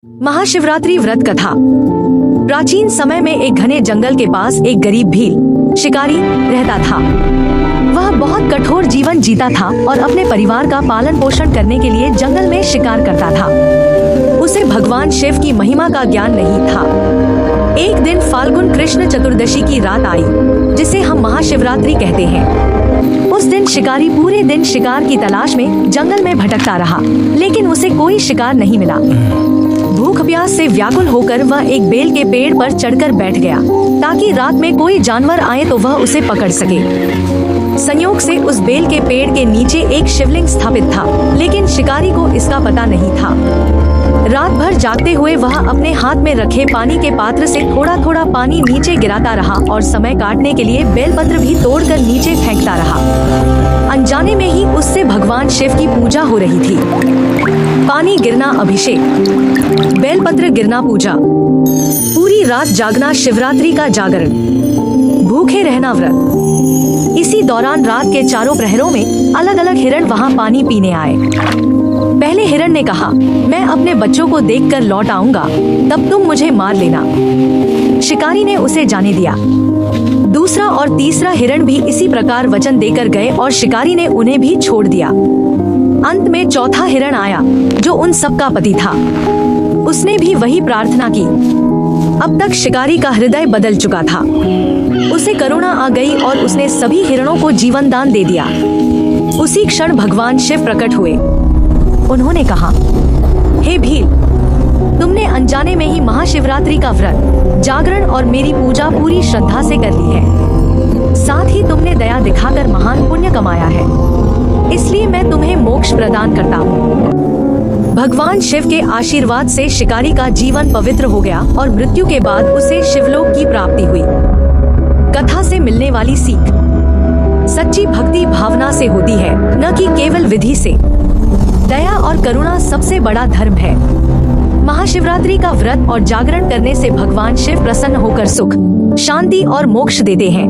महाशिवरात्रि व्रत कथा। प्राचीन समय में एक घने जंगल के पास एक गरीब भील शिकारी रहता था। वह बहुत कठोर जीवन जीता था और अपने परिवार का पालन पोषण करने के लिए जंगल में शिकार करता था। उसे भगवान शिव की महिमा का ज्ञान नहीं था। एक दिन फाल्गुन कृष्ण चतुर्दशी की रात आई, जिसे हम महाशिवरात्रि कहते हैं। उस दिन शिकारी पूरे दिन शिकार की तलाश में जंगल में भटकता रहा, लेकिन उसे कोई शिकार नहीं मिला। भूख प्यास से व्याकुल होकर वह एक बेल के पेड़ पर चढ़कर बैठ गया, ताकि रात में कोई जानवर आए तो वह उसे पकड़ सके। संयोग से उस बेल के पेड़ के नीचे एक शिवलिंग स्थापित था, लेकिन शिकारी को इसका पता नहीं था। रात भर जागते हुए वह अपने हाथ में रखे पानी के पात्र से थोड़ा थोड़ा पानी नीचे गिराता रहा और समय काटने के लिए बेलपत्र भी तोड़कर नीचे फेंकता रहा। अनजाने में ही उससे भगवान शिव की पूजा हो रही थी। पानी गिरना अभिषेक, बेलपत्र गिरना पूजा, पूरी रात जागना शिवरात्रि का जागरण, भूखे रहना व्रत। इसी दौरान रात के चारों प्रहरों में अलग अलग हिरण वहां पानी पीने आए। पहले हिरण ने कहा, मैं अपने बच्चों को देखकर लौट आऊंगा, तब तुम मुझे मार लेना। शिकारी ने उसे जाने दिया। दूसरा और तीसरा हिरण भी इसी प्रकार वचन देकर गए और शिकारी ने उन्हें भी छोड़ दिया। अंत में चौथा हिरण आया, जो उन सबका पति था। उसने भी वही प्रार्थना की। अब तक शिकारी का हृदय बदल चुका था। उसे करुणा आ गई और उसने सभी हिरणों को जीवन दान दे दिया। उसी क्षण भगवान शिव प्रकट हुए। उन्होंने कहा, हे भील, तुमने अनजाने में ही महाशिवरात्रि का व्रत, जागरण और मेरी पूजा पूरी श्रद्धा से कर ली है। साथ ही तुमने दया दिखाकर महान पुण्य कमाया है, इसलिए मैं तुम्हें मोक्ष प्रदान करता हूँ। भगवान शिव के आशीर्वाद से शिकारी का जीवन पवित्र हो गया और मृत्यु के बाद उसे शिवलोक की प्राप्ति हुई। कथा से मिलने वाली सीख, सच्ची भक्ति भावना से होती है, न कि केवल विधि से। दया और करुणा सबसे बड़ा धर्म है। महाशिवरात्रि का व्रत और जागरण करने से भगवान शिव प्रसन्न होकर सुख, शांति और मोक्ष देते हैं।